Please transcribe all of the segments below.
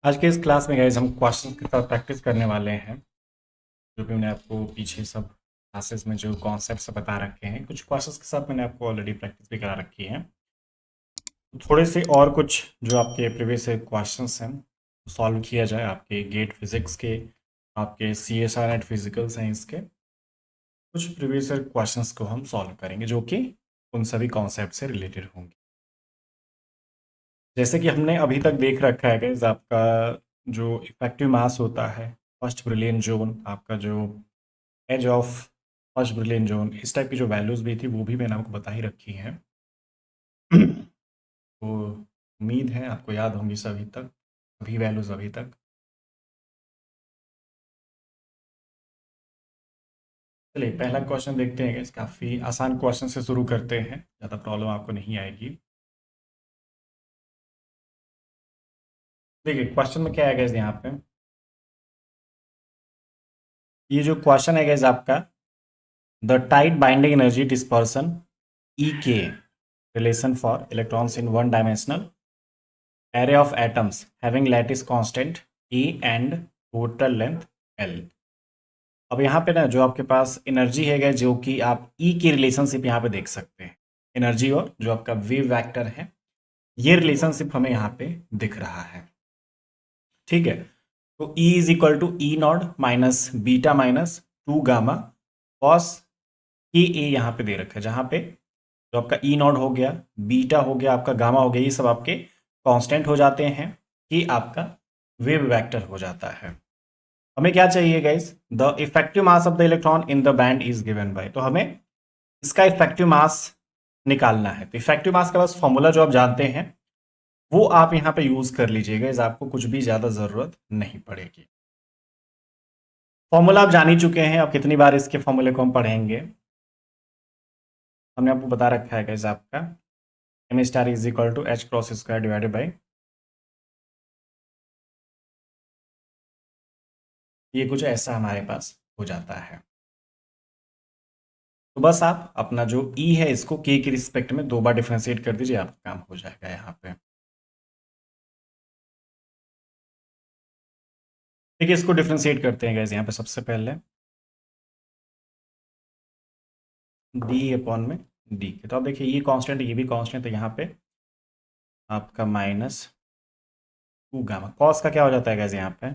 आज के इस क्लास में गाइस हम क्वेश्चन के साथ प्रैक्टिस करने वाले हैं। जो भी मैंने आपको पीछे सब क्लासेस में जो कॉन्सेप्ट्स बता रखे हैं, कुछ क्वेश्चंस के साथ मैंने आपको ऑलरेडी प्रैक्टिस भी करा रखी है। थोड़े से और कुछ जो आपके प्रीवियस क्वेश्चंस हैं सॉल्व किया जाए, आपके गेट फिजिक्स के, आपके C S R and physical science के कुछ प्रीवियस क्वेश्चंस को हम सॉल्व करेंगे जो कि उन सभी कॉन्सेप्ट से रिलेटेड होंगे। जैसे कि हमने अभी तक देख रखा है गाइस, आपका जो इफेक्टिव मास होता है, फर्स्ट ब्रिलियन जोन, आपका जो edge of first Brillouin zone, इस टाइप की जो वैल्यूज़ भी थी वो भी मैंने आपको बता ही रखी हैं। तो उम्मीद है आपको याद होंगी सभी तक, सभी वैल्यूज़ अभी तक। चलिए पहला क्वेश्चन देखते हैं गाइस, काफ़ी आसान क्वेश्चन से शुरू करते हैं, ज़्यादा प्रॉब्लम आपको नहीं आएगी। देखिए क्वेश्चन में क्या है गाइस, यहाँ पे ये जो क्वेश्चन है गाइस आपका, the tight binding energy dispersion E k relation for electrons in one dimensional array of atoms having lattice constant E and total length L। अब यहाँ पे ना जो आपके पास एनर्जी है जो कि आप E की रिलेशनशिप यहाँ पे देख सकते हैं, एनर्जी और जो आपका वेव वेक्टर है, ये रिलेशनशिप हमें यहाँ पे दिख रहा है। ठीक है, तो E is equal to E not minus beta minus two gamma cos k a यहाँ पे दे रखा है, जहाँ पे जो आपका ई नॉट हो गया, बीटा हो गया, आपका गामा हो गया, ये सब आपके कांस्टेंट हो जाते हैं, कि आपका वेव वेक्टर हो जाता है। हमें क्या चाहिए guys, the effective mass of the electron in the band is given by, तो हमें इसका इफेक्टिव मास निकालना है। तो इफेक्टिव मास का बस फॉर्मूला जो आप जानते हैं वो आप यहाँ पे यूज कर लीजिएगा, इस आपको कुछ भी ज्यादा जरूरत नहीं पड़ेगी। फॉर्मूला आप जान ही चुके हैं, अब कितनी बार इसके फॉर्मूले को हम पढ़ेंगे। हमने आपको बता रखा है गाइस, आपका M star is equal to h cross square divided by, ये कुछ ऐसा हमारे पास हो जाता है। तो बस आप अपना जो ई है इसको के की रिस्पेक्ट में दो बार डिफरेंशिएट कर दीजिए, आपका काम हो जाएगा यहाँ पे। देखिए इसको डिफरेंशिएट करते हैं गैस, यहाँ पे सबसे पहले डी अपॉन में डी के, तो आप देखिए ये कांस्टेंट ये भी कांस्टेंट है, यहाँ पे आपका माइनस टू गामा कॉस का क्या हो जाता है गैस, यहाँ पे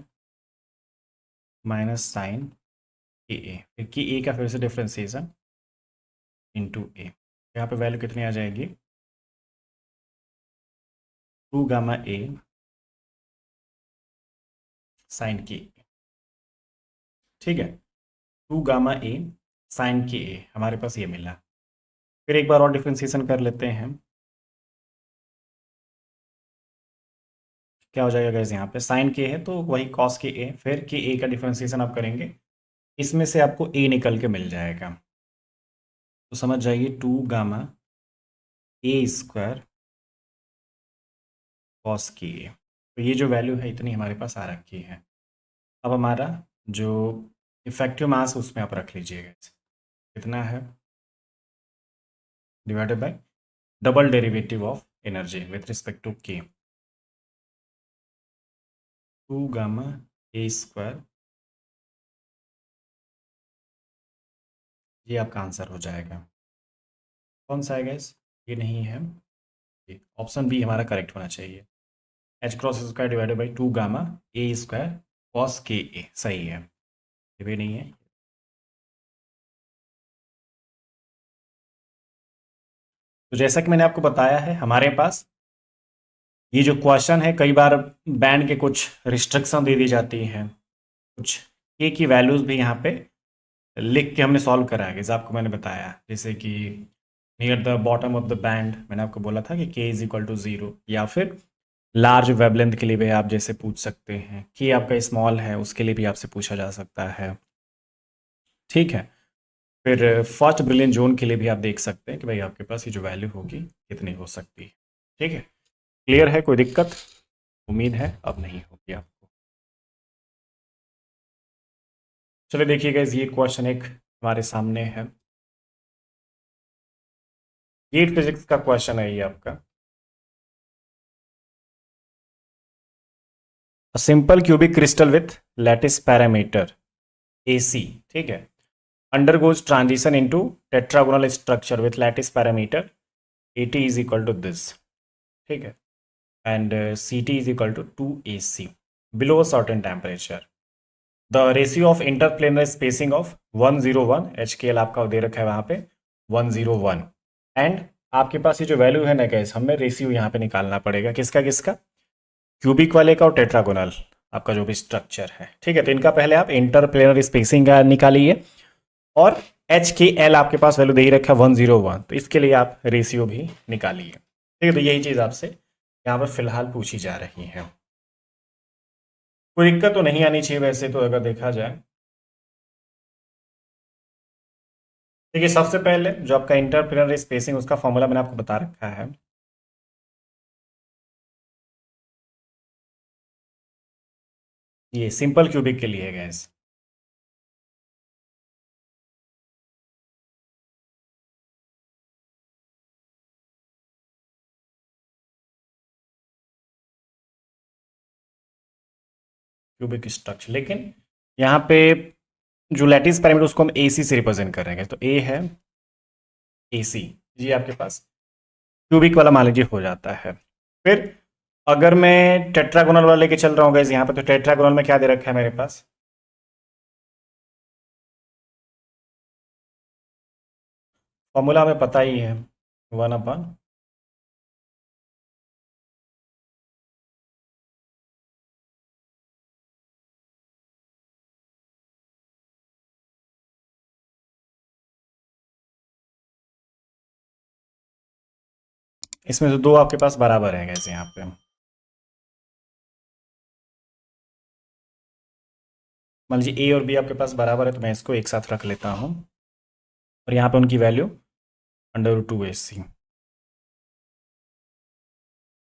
माइनस साइन ए, फिर की ए का फिर से डिफरेंशिएशन इंटू ए, यहाँ पे वैल्यू कितनी आ जाएगी, टू गामा ए साइन की ए। ठीक है, टू गामा ए साइन की ए हमारे पास ये मिला। फिर एक बार और डिफ्रेंसिएशन कर लेते हैं, क्या हो जाएगा गाइस, यहाँ पे साइन के है तो वही कॉस के ए, फिर के ए का डिफ्रेंसिएशन आप करेंगे, इसमें से आपको ए निकल के मिल जाएगा। तो समझ जाइए two gamma a square cos k a, तो ये जो वैल्यू है इतनी हमारे पास आ रखी है। अब हमारा जो इफेक्टिव मास उसमें आप रख लीजिएगा, कितना है, divided by double derivative of energy with respect to k, two gamma a square, ये आपका आंसर हो जाएगा। कौन सा है गैस, ये नहीं है, ऑप्शन बी हमारा करेक्ट होना चाहिए, H cross square divided by two gamma a square cos k ए, सही है, ये भी नहीं है। तो जैसा कि मैंने आपको बताया है, हमारे पास ये जो क्वेश्चन है, कई बार बैंड के कुछ रिस्ट्रिक्शन दे दी जाती हैं, कुछ के की वैल्यूज भी यहाँ पे लिख के हमने सॉल्व करा है, जैसे आपको मैंने बताया, जैसे कि near the bottom of the band मैंने आपको बोला था कि के इज इक्वल टू जीरो, या फिर लार्ज वेवलेंथ के लिए भी आप जैसे पूछ सकते हैं, कि आपका स्मॉल है उसके लिए भी आपसे पूछा जा सकता है। ठीक है, फिर फर्स्ट ब्रिलियन जोन के लिए भी आप देख सकते हैं कि भाई आपके पास ये जो वैल्यू होगी कितनी हो सकती है। ठीक है, क्लियर है, कोई दिक्कत, उम्मीद है अब नहीं होगी आपको। चलिए देखिएगा, ये क्वेश्चन एक हमारे सामने है, गेट फिजिक्स का क्वेश्चन है ये आपका। Simple cubic crystal with lattice parameter AC, ठीक है, undergoes transition into tetragonal structure with lattice parameter AT is equal to this, ठीक है, and CT is equal to 2AC below a certain temperature. The ratio of interplanar spacing of 101 HKL आपका दे रखा है वहाँ पे 101, and आपके पास ये जो वैल्यू है ना गैस, हमें रेशियो यहाँ पे निकालना पड़ेगा किसका किसका, क्यूबिक वाले का और टेट्रागोनल आपका जो भी स्ट्रक्चर है, ठीक है। तो इनका पहले आप इंटरप्लेनर स्पेसिंग का निकालिए, और HKL आपके पास वैल्यू दे ही रखा है 101, तो इसके लिए आप रेशियो भी निकालिए, ठीक है। तो यही चीज़ आपसे यहाँ पर फिलहाल पूछी जा रही है। कोई दिक्कत तो नहीं आनी चाहिए वैसे तो, अगर देखा जाए। देखिए सबसे पहले जो आपका इंटरप्लेनर स्पेसिंग, उसका फॉर्मूला मैंने आपको बता रखा है। ये सिंपल क्यूबिक के लिए है गैस। क्यूबिक स्ट्रक्चर, लेकिन यहाँ पे जो लैटिस पैरामीटर उसको हम AC से रिप्रेजेंट करेंगे, तो A है AC, जी आपके पास क्यूबिक वाला मान लीजिए हो जाता है। फिर अगर मैं टेट्रागोनल वाला लेके चल रहा हूँ गैस यहाँ पे, तो टेट्रागोनल में क्या दे रखा है मेरे पास, फॉर्मूला हमें पता ही है 1/, इसमें से दो आपके पास बराबर है गैस यहाँ पे। मान लीजिए A और B आपके पास बराबर है, तो मैं इसको एक साथ रख लेता हूँ, और यहाँ पे उनकी वैल्यू √2AC।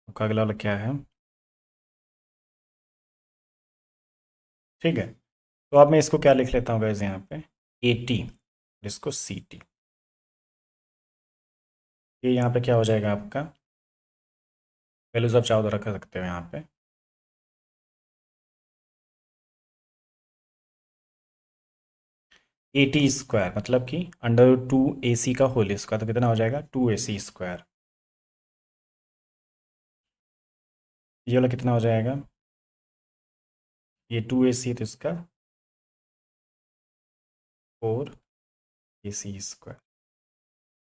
अगला वाला क्या है, ठीक है। तो अब मैं इसको क्या लिख लेता हूँ गैस यहाँ पे AT, इसको CT, ये यहाँ पे क्या हो जाएगा आपका, वैल्यूज आप चाहो तो रख सकते हो यहाँ पे। AT² मतलब कि √2AC का होल स्क्वायर, तो कितना हो जाएगा 2AC²। ये वाला कितना हो जाएगा, ये 2AC है तो इसका 4AC²।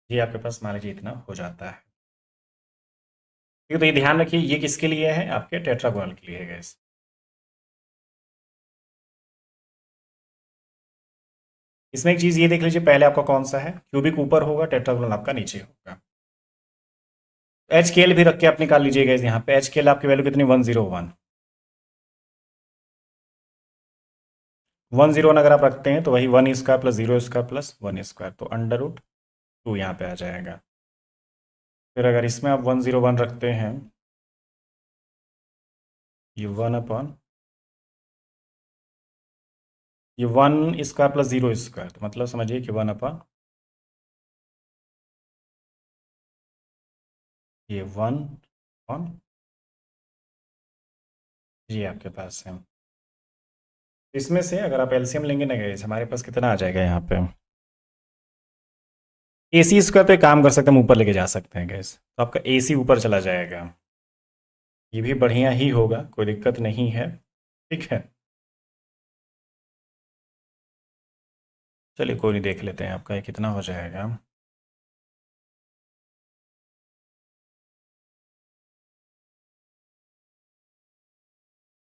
ये आपके पास मान लीजिए इतना हो जाता है, ठीक है। तो ये ध्यान रखिए, ये किसके लिए है, आपके टेट्रागोनल के लिए है गैस। इसमें एक चीज़ ये देख लीजिए, पहले आपका कौन सा है, क्यूबिक ऊपर होगा, टेट्रागोनल आपका नीचे होगा। HKL भी रख के आप निकाल लीजिएगा यहाँ पे, HKL आपकी वैल्यू कितनी 101, 101 अगर आप रखते हैं तो वही 1² + 0² + 1², तो √2 यहाँ पे आ जाएगा। फिर अगर इसमें आप 101 रखते हैं, ये 1/, ये 1² + 0², तो मतलब समझिए कि 1/, ये 1/, ये आपके पास है। इसमें से अगर आप एलसीएम लेंगे ना गाइस, हमारे पास कितना आ जाएगा यहाँ पे, AC² पे काम कर सकते हैं, हम ऊपर लेके जा सकते हैं गैस, तो आपका AC ऊपर चला जाएगा। ये भी बढ़िया ही होगा, कोई दिक्कत नहीं है, ठीक है। चलिए कोई नहीं, देख लेते हैं आपका ये कितना हो जाएगा।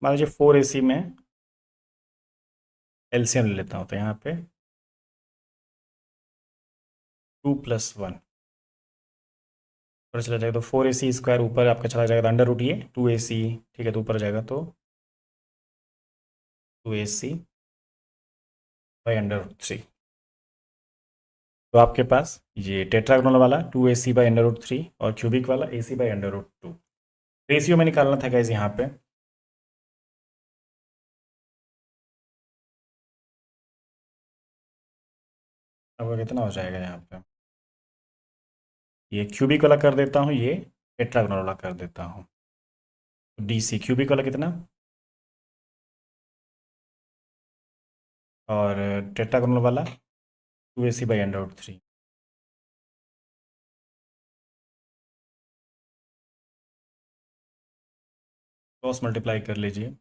मान लीजिए 4AC में एलसीएम ले लेता हूँ, तो यहाँ पे 2 + 1 ऊपर चला जाएगा, तो 4AC² ऊपर आपका चला जाएगा, तो अंडर रूट ये 2AC, ठीक है, तो ऊपर जाएगा तो 2AC/√3। तो आपके पास ये टेट्रागोनल वाला 2AC/√3 और क्यूबिक वाला AC/√2। रेशियो में निकालना था गाइस यहाँ पे, अब कितना हो जाएगा यहाँ पे, ये क्यूबिक वाला कर देता हूँ, ये टेट्रागोनल वाला कर देता हूँ। DC क्यूबिक वाला कितना और टेट्रागोनल वाला 2ac/√3। क्रॉस मल्टीप्लाई कर लीजिए।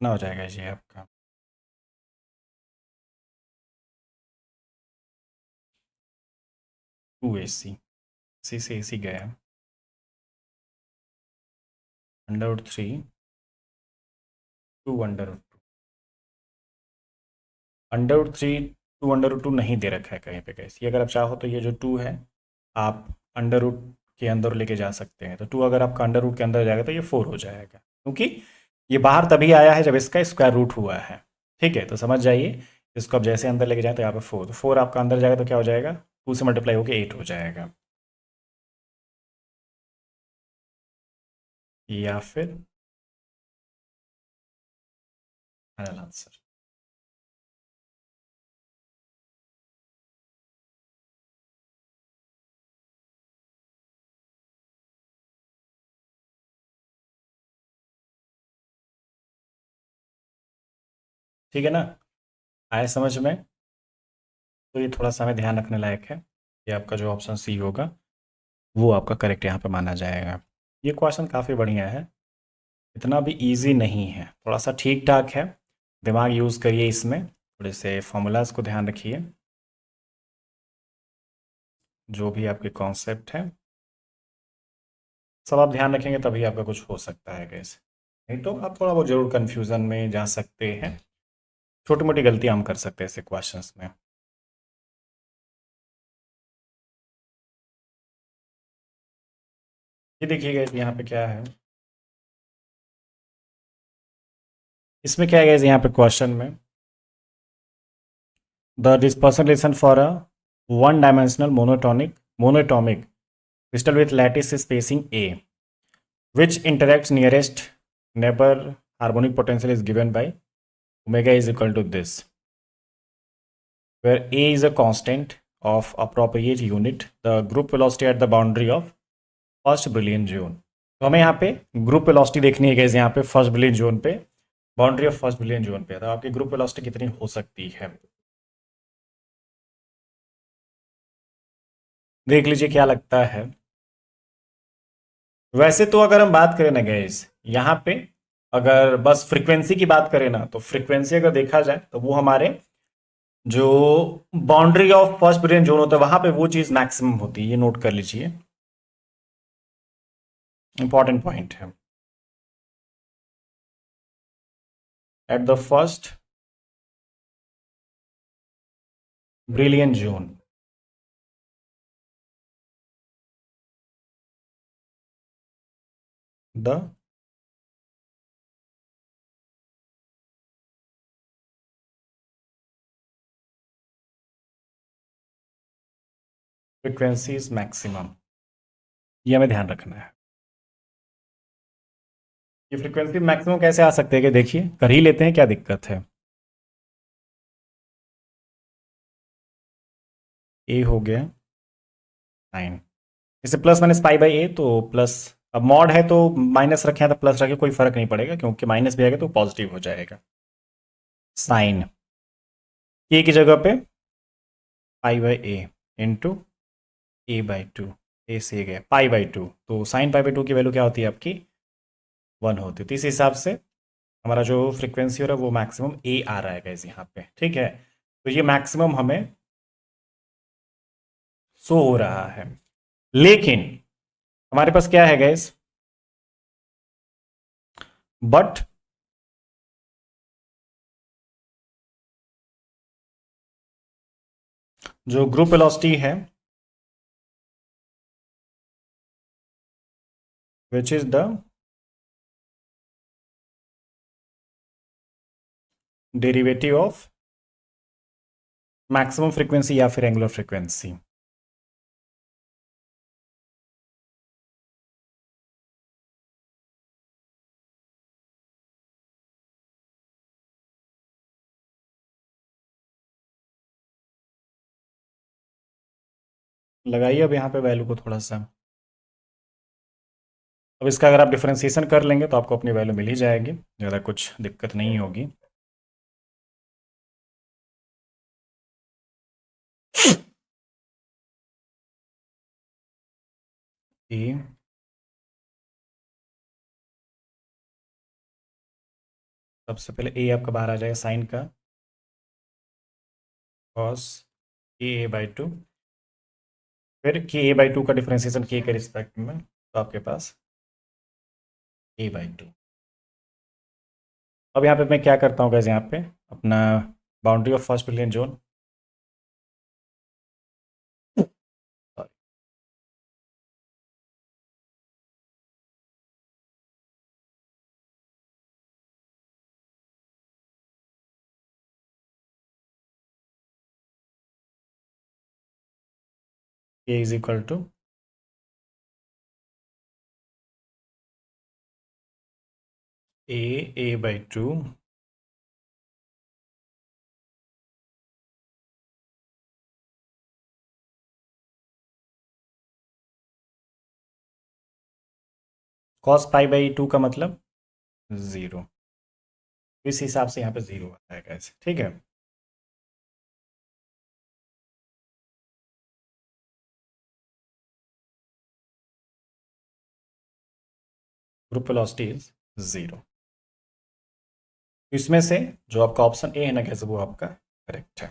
ना हो जाएगा जी आपका 2ac, सी से ac गया √3 2 √2। √3 2 √2 नहीं दे रखा है कहीं पे कैसे। अगर आप चाहो तो ये जो 2 है आप अंडर रूट के अंदर लेके जा सकते हैं। तो 2 अगर आपका अंडर रूट के अंदर जाएगा तो ये 4 हो जाएगा, क्योंकि ये बाहर तभी आया है जब इसका स्क्वायर रूट हुआ है। ठीक है, तो समझ जाइए। इसको आप जैसे अंदर लेके जाए तो यहाँ पे 4, तो 4 आपका अंदर जाएगा तो क्या हो जाएगा, 2 से मल्टीप्लाई होकर 8 हो जाएगा। या फिर फाइनल आंसर। ठीक है ना, आए समझ में। तो ये थोड़ा सा हमें ध्यान रखने लायक है कि आपका जो ऑप्शन सी होगा वो आपका करेक्ट यहाँ पे माना जाएगा। ये क्वेश्चन काफ़ी बढ़िया है, इतना भी इजी नहीं है, थोड़ा सा ठीक ठाक है। दिमाग यूज़ करिए इसमें, थोड़े से फॉर्मूलाज को ध्यान रखिए, जो भी आपके कॉन्सेप्ट है सब आप ध्यान रखेंगे तभी आपका कुछ हो सकता है कैसे। नहीं तो आप थोड़ा बहुत ज़रूर कन्फ्यूज़न में जा सकते हैं, छोटी मोटी गलती हम कर सकते हैं ऐसे क्वेश्चंस में। ये देखिएगा यहाँ पे क्या है, इसमें क्या है यहाँ पे क्वेश्चन में, the dispersion relation for a one dimensional monoatomic crystal with lattice spacing A, which interacts nearest neighbor harmonic potential is given by omega is equal to this, where A is a constant of appropriate unit, the group velocity at the boundary of first Brillouin zone. तो हमें यहाँ पे group velocity देखनी है guys, यहाँ पे first Brillouin zone पे, boundary of first Brillouin zone पे, तो आपकी ग्रुप वेलोसिटी कितनी हो सकती है देख लीजिए क्या लगता है। वैसे तो अगर हम बात करें ना गाइस, यहाँ पे अगर बस फ्रीक्वेंसी की बात करें ना, तो फ्रीक्वेंसी अगर देखा जाए तो वो हमारे जो boundary of first Brillouin zone होता है वहां पे वो चीज मैक्सिमम होती है, ये नोट कर लीजिए, इंपॉर्टेंट पॉइंट है। At the first Brillouin zone the frequency is maximum, ये हमें ध्यान रखना है। ये फ्रीक्वेंसी मैक्सिमम कैसे आ सकते हैं कि देखिए कर ही लेते हैं, क्या दिक्कत है। ए हो गया 9, इसे प्लस माइनस पाई बाई ए, तो प्लस, अब मॉड है तो माइनस रखे हैं तो प्लस रखे, कोई फर्क नहीं पड़ेगा क्योंकि माइनस भी आएगा तो पॉजिटिव हो जाएगा। साइन ए की जगह पे pi by A into A/2, ए से गए पाई/2, तो साइन पाई/2 की वैल्यू क्या होती है आपकी 1 होती है। तो इस हिसाब से हमारा जो फ्रीक्वेंसी हो रहा है वो मैक्सिमम ए आ रहा है गाइस यहाँ पे। ठीक है, तो ये मैक्सिमम हमें शो हो रहा है, लेकिन हमारे पास क्या है गाइस, बट जो ग्रुप वेलोसिटी है which is the derivative of maximum frequency या फिर एंगुलर फ्रीक्वेंसी। लगाइए अब यहाँ पे वैल्यू को थोड़ा सा। अब इसका अगर आप डिफरेंशिएशन कर लेंगे तो आपको अपनी वैल्यू मिल ही जाएगी, ज़्यादा कुछ दिक्कत नहीं होगी। ए सबसे पहले ए आपका बाहर आ जाएगा साइन का, कॉस ए/2, फिर के a/2 का डिफरेंशिएशन के के रिस्पेक्ट में, तो आपके पास a/2। अब यहाँ पे मैं क्या करता हूँ गैस, यहाँ पे अपना boundary of first Brillouin zone, k is equal to a/2 cos π/2 का मतलब 0। इस हिसाब से यहाँ पे 0 आता है गैस, ठीक है। Group velocity is 0। इसमें से जो आपका ऑप्शन ए है ना गैस, वो आपका करेक्ट है।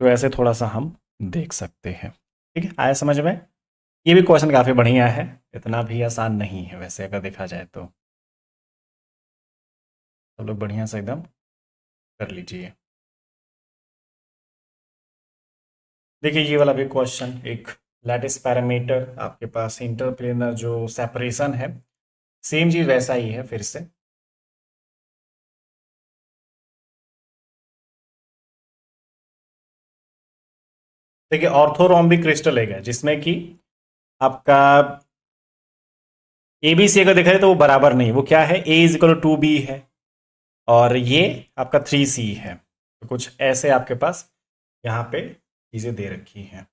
तो ऐसे थोड़ा सा हम देख सकते हैं, ठीक है, आया समझ में। ये भी क्वेश्चन काफ़ी बढ़िया है, इतना भी आसान नहीं है वैसे अगर देखा जाए तो। सब लोग बढ़िया से एकदम कर लीजिए। देखिए ये वाला भी क्वेश्चन, एक लैटिस पैरामीटर, आपके पास इंटरप्लेनर जो सेपरेशन है, सेम चीज़ वैसा ही है फिर से। देखिए ऑर्थोरोम्बिक क्रिस्टल है जिसमें कि आपका ए बी सी अगर देखा जाए तो वो बराबर नहीं, वो क्या है, ए इज इक्वल टू बी है और ये आपका 3C है। तो कुछ ऐसे आपके पास यहाँ पे चीज़ें दे रखी हैं।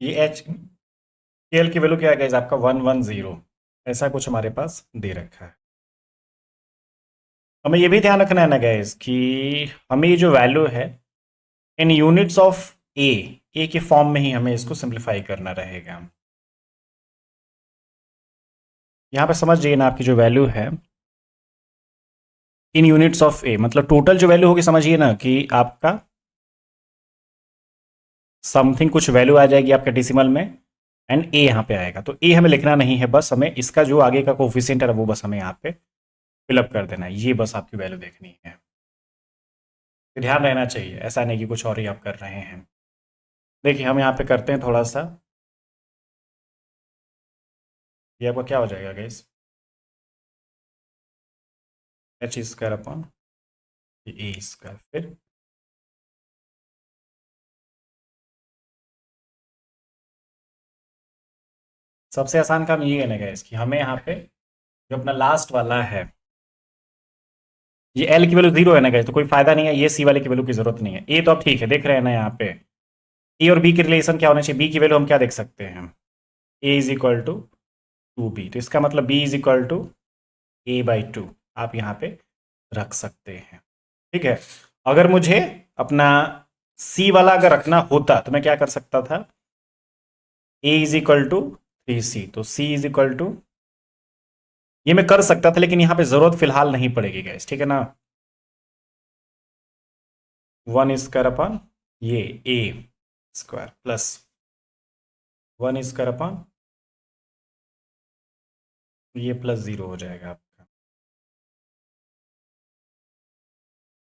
ये एच के एल की वैल्यू क्या है आपका 110, ऐसा कुछ हमारे पास दे रखा है। हमें ये भी ध्यान रखना है ना गैस कि हमें ये जो वैल्यू है इन यूनिट्स ऑफ ए के फॉर्म में ही हमें इसको सिंप्लीफाई करना रहेगा। यहाँ पे समझ जाइए ना, आपकी जो वैल्यू है इन यूनिट्स ऑफ ए, मतलब टोटल जो वैल्यू होगी, समझिए ना कि आपका समथिंग कुछ वैल्यू आ जाएगी आपके डेसिमल में एंड ए यहाँ पे आएगा। तो ए हमें लिखना नहीं है, बस हमें इसका जो आगे का कोफिशिएंट है वो बस हमें यहाँ पे फिलअप कर देना है। ये बस आपकी वैल्यू देखनी है, तो ध्यान रहना चाहिए, ऐसा नहीं कि कुछ और ही आप कर रहे हैं। देखिए हम यहाँ पे करते हैं थोड़ा सा, ये आपका क्या हो जाएगा गाइस, एच स्क्वायर अपॉन ए स्क्वायर, फिर सबसे आसान काम ये है ना गाइस कि हमें यहाँ पे जो अपना लास्ट वाला है, ये एल की वैल्यू 0 है ना गाइस, तो कोई फायदा नहीं है, ये सी वाले की वैल्यू की जरूरत नहीं है। ए तो आप ठीक है देख रहे हैं ना, यहाँ पे ए और बी की रिलेशन क्या होना चाहिए, बी की वैल्यू हम क्या देख सकते हैं, ए इज इक्वल टू 2b, तो इसका मतलब b is equal to a/2 आप यहाँ पे रख सकते हैं, ठीक है। अगर मुझे अपना c वाला अगर रखना होता तो मैं क्या कर सकता था, a is equal to 3c, तो c इज इक्वल टू, ये मैं कर सकता था लेकिन यहाँ पे जरूरत फिलहाल नहीं पड़ेगी गैस, ठीक है ना। 1 स्क्वायर अपॉन ये a square plus 1 square upon ये प्लस 0 हो जाएगा आपका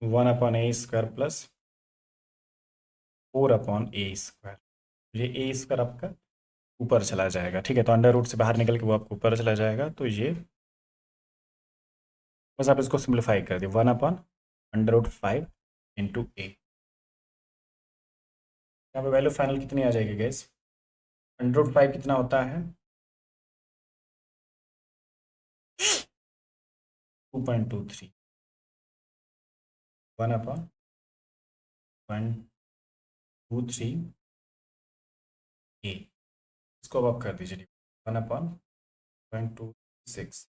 1 अपॉन ए स्क्वायर प्लस 4 अपॉन ए स्क्वायर। ये ए स्क्वायर आपका ऊपर चला जाएगा, ठीक है, तो अंडर रूट से बाहर निकल के वो आपको ऊपर चला जाएगा। तो ये बस आप इसको सिंप्लीफाई कर दिए, 1/√5 इंटू ए। यहाँ पे वैल्यू फाइनल कितनी आ जाएगी गैस, अंडर रूट 5 कितना होता है, 2.23, 1/123 इसको अब आप कर दीजिए 1/0.26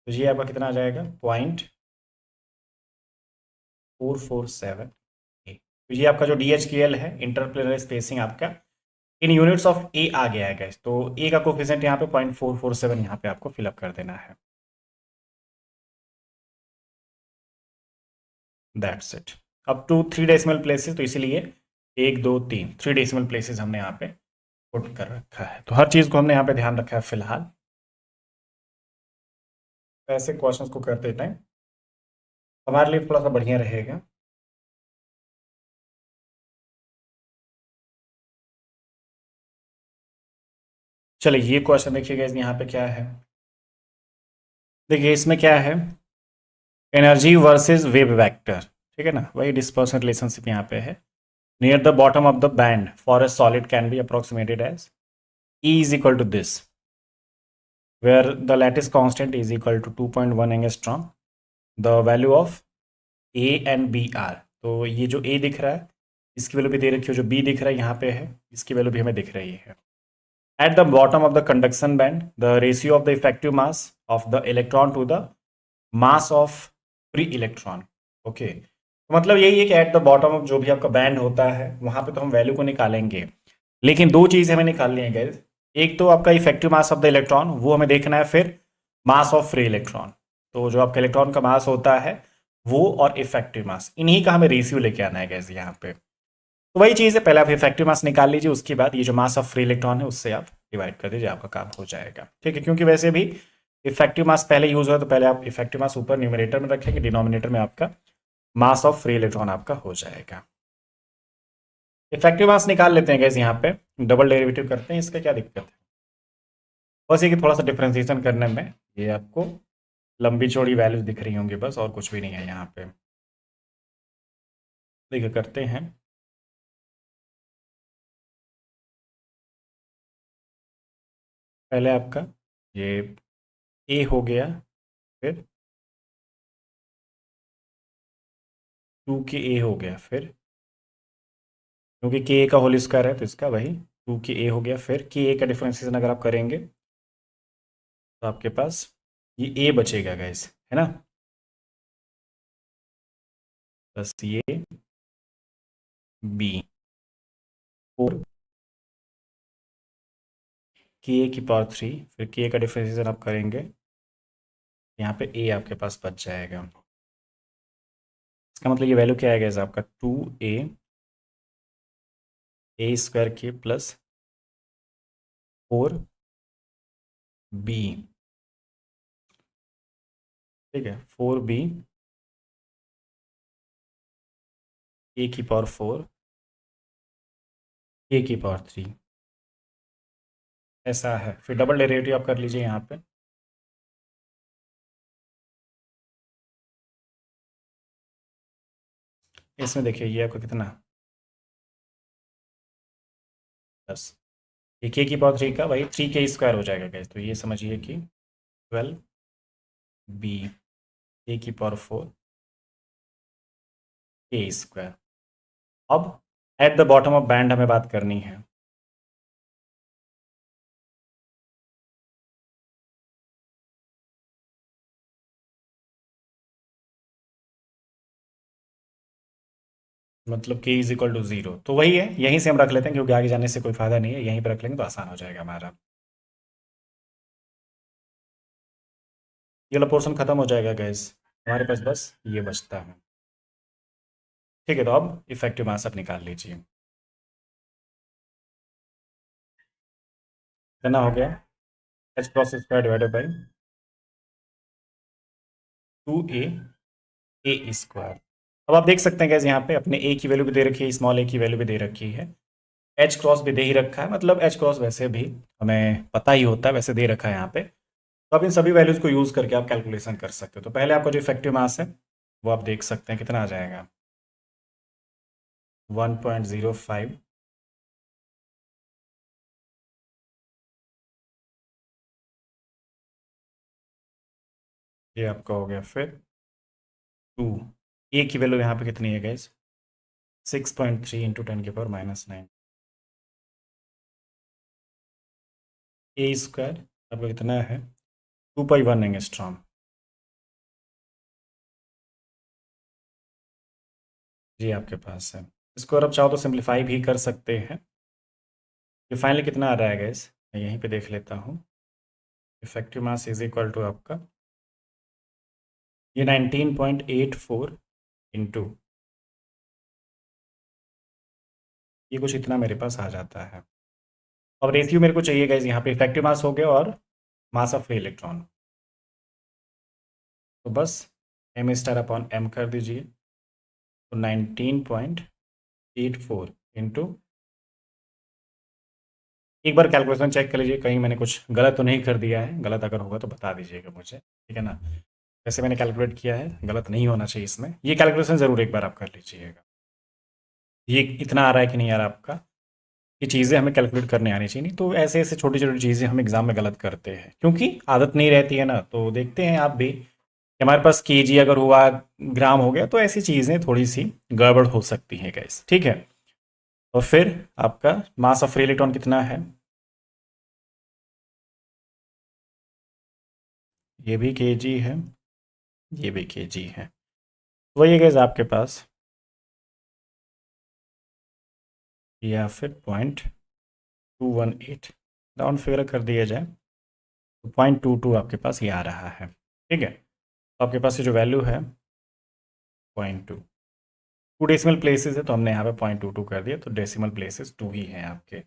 तो ये आपका कितना आ जाएगा 0.447 ए। तो ये आपका जो DHKL है इंटरप्लेनर स्पेसिंग आपका इन यूनिट्स ऑफ ए आ गया है गाइस। तो ए का कोफिशिएंट यहाँ पे 0.447 यहाँ पे आपको फिलअप कर देना है। That's it. Up to 3 decimal places, तो इसीलिए 1 2 3 3 डेसिमल प्लेसेस हमने यहाँ पे पुट कर रखा है। तो हर चीज़ को हमने यहाँ पे ध्यान रखा है फिलहाल। ऐसे क्वेश्चंस को करते टाइम हमारे लिए थोड़ा सा बढ़िया रहेगा। चलिए ये क्वेश्चन देखिएगा, यहाँ पे क्या है। देखिए इसमें क्या है, एनर्जी वर्सेस वेव वेक्टर, ठीक है ना, वही डिस्पर्सन रिलेशनशिप यहाँ पे है। Near the bottom of the band for a solid can be approximated as E is equal to this, where the lattice constant is equal to 2.1 angstrom. The value of A and B are, तो ये जो A दिख रहा है इसकी value भी दे रखी है, जो B दिख रहा है यहाँ पे है इसकी वैल्यू भी हमें दिख रही है। At the bottom of the conduction band, the ratio of the effective mass of the electron to the mass of free electron. Okay तो मतलब यही है कि एट द बॉटम ऑफ जो भी आपका बैंड होता है वहां पे तो हम वैल्यू को निकालेंगे, लेकिन दो चीज़ हमें निकालनी है गाइस। एक तो आपका effective mass of the electron वो हमें देखना है, फिर मास ऑफ फ्री इलेक्ट्रॉन। तो जो आपका इलेक्ट्रॉन का मास होता है वो और इफेक्टिव मास, इन्हीं का हमें रेशियो लेके आना है गाइस यहाँ पे। तो वही चीज़ है, पहले आप इफेक्टिव मास निकाल लीजिए, उसके बाद ये जो मास ऑफ फ्री इलेक्ट्रॉन है उससे आप डिवाइड कर दीजिए, आपका काम हो जाएगा। ठीक है, क्योंकि वैसे भी इफेक्टिव मास पहले यूज हुआ तो पहले आप इफेक्टिव मास ऊपर न्यूमरेटर में रखेंगे, डिनोमिनेटर में आपका मास ऑफ फ्री इलेक्ट्रॉन आपका हो जाएगा। इफेक्टिव मास निकाल लेते हैं गैस, यहाँ पे डबल डेरिवेटिव करते हैं, इसका क्या दिक्कत है। बस ये कि थोड़ा सा डिफ्रेंसिएशन करने में ये आपको लंबी चौड़ी वैल्यूज दिख रही होंगी, बस और कुछ भी नहीं है यहाँ पे। देखिए करते हैं, पहले आपका ये ए हो गया, फिर 2 के ए हो गया, फिर क्योंकि के ए का होल स्क्वायर है तो इसका वही 2 के ए हो गया, फिर के ए का डिफ्रेंसिएशन अगर आप करेंगे तो आपके पास ये ए बचेगा गैस, है ना, बस ये बी और के ए की पावर 3, फिर के ए का डिफ्रेंसिएशन आप करेंगे, यहाँ पे ए आपके पास बच जाएगा। इसका मतलब ये वैल्यू क्या आएगा गैस आपका 2a स्क्वायर के प्लस 4b, ठीक है, 4b ए की पावर 4 ए की पावर 3 ऐसा है। फिर डबल डेरिवेटिव आप कर लीजिए यहाँ पे, इसमें देखिए ये आपका कितना 10, ये के की पावर 3 का वही 3 के स्क्वायर हो जाएगा गैस, तो ये समझिए कि 12b ए की पावर 4 के स्क्वायर। अब at the bottom of band हमें बात करनी है, मतलब k इज इक्वल टू 0, तो वही है, यहीं से हम रख लेते हैं क्योंकि आगे जाने से कोई फायदा नहीं है, यहीं पर रख लेंगे तो आसान हो जाएगा हमारा। ये वाला पोर्शन खत्म हो जाएगा गैस, हमारे पास बस ये बचता है। ठीक है, तो अब इफेक्टिव मास आप निकाल लीजिए, कितना हो गया H cross square divided by 2a अब आप देख सकते हैं गैस यहाँ पे अपने ए की वैल्यू भी दे रखी है, स्मॉल ए की वैल्यू भी दे रखी है, एच क्रॉस भी दे ही रखा है, मतलब एच क्रॉस वैसे भी हमें पता ही होता है, वैसे दे रखा है यहाँ पे। तो आप इन सभी वैल्यूज को यूज करके आप कैलकुलेशन कर सकते हो। तो पहले आपका जो इफेक्टिव मास है वो आप देख सकते हैं कितना आ जाएगा 1.05, ये आपका हो गया, फिर 2 ए की वैल्यू यहाँ पे कितनी है गाइस? 6.3 इंटू 10⁻⁻9। ए स्क्वायर आपका कितना है? 2.1 एंगस्ट्रॉम। जी आपके पास है। इसको अगर आप चाहो तो सिंप्लीफाई भी कर सकते हैं। ये फाइनली कितना आ रहा है गाइस? मैं यहीं पे देख लेता हूँ। Effective mass is equal to आपका ये 19.84 इंटू, ये कुछ इतना मेरे पास आ जाता है। अब रेशियो मेरे को चाहिए गाइस, यहाँ पे इफेक्टिव मास हो गया और मास ऑफ फ्री इलेक्ट्रॉन। तो बस एम स्टार अपॉन एम कर दीजिए। तो 19.84 इंटू, एक बार कैलकुलेशन चेक कर लीजिए कहीं मैंने कुछ गलत तो नहीं कर दिया है। गलत अगर होगा तो बता दीजिएगा मुझे, ठीक है ना। वैसे मैंने कैलकुलेट किया है, गलत नहीं होना चाहिए इसमें। ये कैलकुलेशन ज़रूर एक बार आप कर लीजिएगा। ये इतना आ रहा है कि नहीं आ रहा आपका, ये चीज़ें हमें कैलकुलेट करने आनी चाहिए। नहीं तो ऐसे ऐसे छोटी छोटी चीज़ें हम एग्जाम में गलत करते हैं क्योंकि आदत नहीं रहती है ना। तो देखते हैं आप भी कि हमारे पास केजी अगर हुआ, ग्राम हो गया, तो ऐसी चीज़ें थोड़ी सी गड़बड़ हो सकती हैं गैस, ठीक है। और फिर आपका मास ऑफ फ्री इलेक्ट्रॉन कितना है? ये भी केजी है, ये भी केजी है। तो वही है गैस आपके पास, या फिर 0.218 राउंड फिगर कर दिया जाए तो 0.22 आपके पास ये आ रहा है, ठीक है। तो आपके पास ये जो वैल्यू है 0.2, 2 डेसिमल प्लेसेस है तो हमने यहाँ पे 0.22 कर दिया, तो डेसिमल प्लेसेस 2 ही हैं आपके।